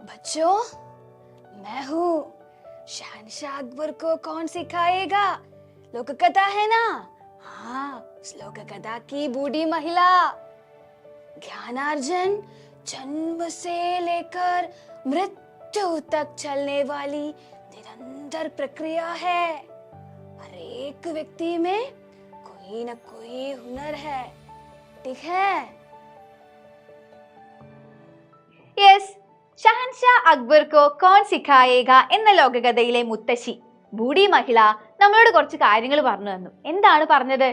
बच्चों, मैं हूँ शहनशाह अकबर को कौन सिखाएगा? लोक कथा है ना? हाँ, उस लोक कथा की बूढ़ी महिला। ज्ञानार्जन जन्म से लेकर मृत्यु तक चलने वाली निरंतर प्रक्रिया है। हर एक व्यक्ति में कोई न कोई हुनर है, ठीक है? യെസ്, ഷഹൻഷാ അക്ബർ കോ കോൺ സിഖായേഗ എന്ന ലോകകഥയിലെ മുത്തശ്ശി ബൂഢി മഹിള നമ്മളോട് കുറച്ച് കാര്യങ്ങൾ പറഞ്ഞു തന്നു. എന്താണ് പറഞ്ഞത്?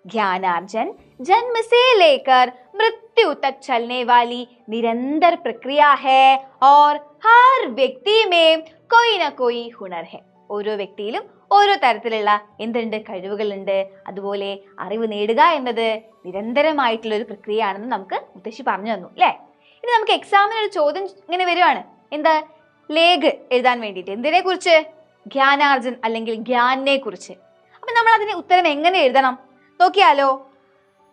ജ്ഞാനാർജൻ ജന്മ സേ ലേക്കർ മൃത്യു തക് ചലനെ വാലി നിരന്തർ പ്രക്രിയ ഹേ ഓർ ഹർ വ്യക്തി മേം കോയി ന കോയി ഹുനർ ഹേ. ഓരോ വ്യക്തിയിലും ഓരോ തരത്തിലുള്ള എന്തുണ്ട്, കഴിവുകളുണ്ട്. അതുപോലെ അറിവ് നേടുക എന്നത് നിരന്തരമായിട്ടുള്ള ഒരു പ്രക്രിയയാണെന്ന് നമുക്ക് മുത്തശ്ശി പറഞ്ഞു തന്നു അല്ലേ? ഇനി നമുക്ക് എക്സാമിന് ഒരു ചോദ്യം ഇങ്ങനെ വരുവാണ്. എന്താ? ലേഖ് എഴുതാൻ വേണ്ടിയിട്ട്. എന്തിനെ കുറിച്ച്? ജ്ഞാനാർജൻ അല്ലെങ്കിൽ ജ്ഞാനെ കുറിച്ച്. അപ്പൊ നമ്മൾ അതിന് ഉത്തരം എങ്ങനെ എഴുതണം നോക്കിയാലോ?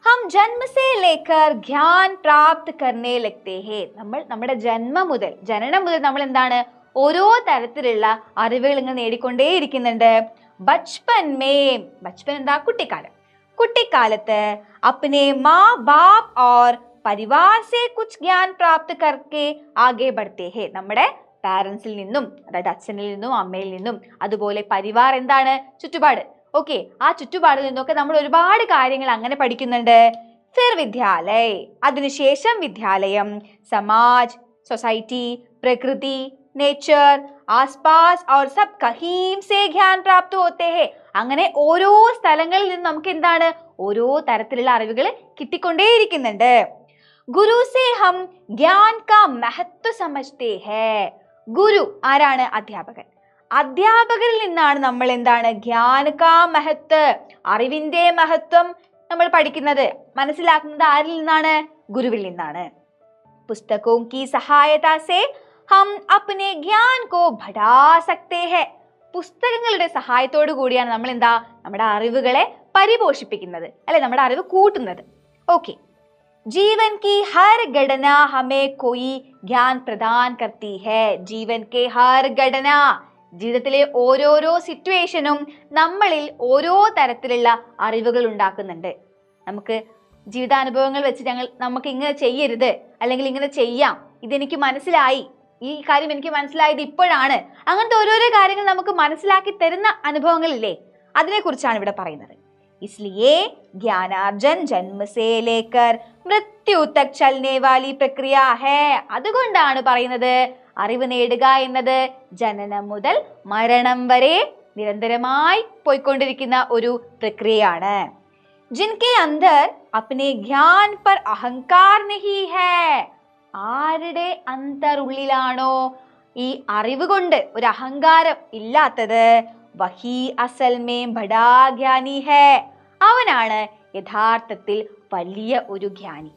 ഹം ജന്മ സേ ലേക്കർ ജ്ഞാൻ പ്രാപ്ത് കർണേ ലഗ്തേ ഹേ. നമ്മൾ നമ്മുടെ ജന്മം മുതൽ, ജനനം മുതൽ നമ്മൾ എന്താണ്, ഓരോ തരത്തിലുള്ള അറിവുകൾ ഇങ്ങനെ നേടിക്കൊണ്ടേയിരിക്കുന്നുണ്ട്. ബച്പൻ മേം, ബച്പൻ എന്താ? കുട്ടിക്കാലം. കുട്ടിക്കാലത്ത് അപ്നെ മാ ബാപ് ഓർ പരിവാർ സേ കുച്ച് ജ്ഞാൻ പ്രാപ്ത് കർക്കെ ആകെ ബഡ്തേ ഹേ. നമ്മുടെ പാരന്റ്സിൽ നിന്നും, അതായത് അച്ഛനിൽ നിന്നും അമ്മയിൽ നിന്നും, അതുപോലെ പരിവാർ എന്താണ്? ചുറ്റുപാട്. ഓക്കെ, ആ ചുറ്റുപാടിൽ നിന്നൊക്കെ നമ്മൾ ഒരുപാട് കാര്യങ്ങൾ അങ്ങനെ പഠിക്കുന്നുണ്ട്. ഫിർ വിദ്യാലയ്, അതിനുശേഷം വിദ്യാലയം, സമാജ്, സൊസൈറ്റി, പ്രകൃതി, നേച്ചർ, ആസ്പാസ് और सब कहीं से ज्ञान प्राप्त होते हैं. അങ്ങനെ ഓരോ സ്ഥലങ്ങളിൽ നിന്ന് നമുക്ക് എന്താണ്, ഓരോ തരത്തിലുള്ള അറിവുകൾ കിട്ടിക്കൊണ്ടേയിരിക്കുന്നുണ്ട്. ഗുരു സേ ഹം ജ്ഞാൻ കാ മഹത്വ സമജ്തേ ഹേ. ഗുരു ആരാണ്? അധ്യാപകൻ. അധ്യാപകരിൽ നിന്നാണ് നമ്മൾ എന്താണ്, ജ്ഞാൻ കാ മഹത്വ, അറിവിന്റെ മഹത്വം നമ്മൾ പഠിക്കുന്നത്, മനസ്സിലാക്കുന്നത് ആരിൽ നിന്നാണ്? ഗുരുവിൽ നിന്നാണ്. പുസ്തകോं की सहायता से हम अपने ज्ञान को बढ़ा सकते हैं. പുസ്തകങ്ങളുടെ സഹായത്തോടു കൂടിയാണ് നമ്മൾ എന്താ, നമ്മുടെ അറിവുകളെ പരിപോഷിപ്പിക്കുന്നത് അല്ലെ, നമ്മുടെ അറിവ് കൂട്ടുന്നത്. ഓക്കെ, जीवन की हर घटना हमें कोई ज्ञान प्रदान करती है. जीवन के हर घटना, ജീവിതത്തിലെ ഓരോരോ സിറ്റുവേഷനും നമ്മളിൽ ഓരോ തരത്തിലുള്ള അറിവുകൾ ഉണ്ടാക്കുന്നുണ്ട്. നമുക്ക് ജീവിതാനുഭവങ്ങൾ വെച്ച് നമുക്ക് ഇങ്ങനെ ചെയ്യരുത്, അല്ലെങ്കിൽ ഇങ്ങനെ ചെയ്യാം, ഇതെനിക്ക് മനസ്സിലായി, ഈ കാര്യം എനിക്ക് മനസ്സിലായത് ഇപ്പോഴാണ്, അങ്ങനത്തെ ഓരോരോ കാര്യങ്ങൾ നമുക്ക് മനസ്സിലാക്കി തരുന്ന അനുഭവങ്ങളില്ലേ, അതിനെക്കുറിച്ചാണ് ഇവിടെ പറയുന്നത്. इसलिए ज्ञानार्जन जन्म से लेकर मृत्यु तक चलने वाली प्रक्रिया है. അതുകൊണ്ടാണ് പറയുന്നത് അറിവ് നേടുക എന്നത് ജനനം മുതൽ മരണം വരെ നിരന്തരമായി പോയിക്കൊണ്ടിരിക്കുന്ന ഒരു പ്രക്രിയയാണ്. जिनके अंदर अपने ज्ञान पर अहंकार नहीं है. ആരുടെ അന്തറുള്ളിലാണോ ഈ അറിവ് കൊണ്ട് ഒരു അഹങ്കാരം ഇല്ലാത്തത്, വഹി അസൽ മേം ബഡാ ജ്ഞാനി ഹേ. അവനാണ് യഥാർത്ഥത്തിൽ വലിയ ഒരു ജ്ഞാനി,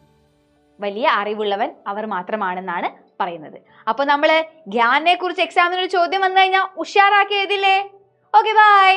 വലിയ അറിവുള്ളവൻ അവർ മാത്രമാണെന്നാണ് പറയുന്നത്. അപ്പൊ നമ്മള് ജ്ഞാനെ കുറിച്ച് എക്സാമിനൊരു ചോദ്യം വന്നു കഴിഞ്ഞാൽ ഉഷാറാക്കി എഴുതില്ലേ? Okay, by.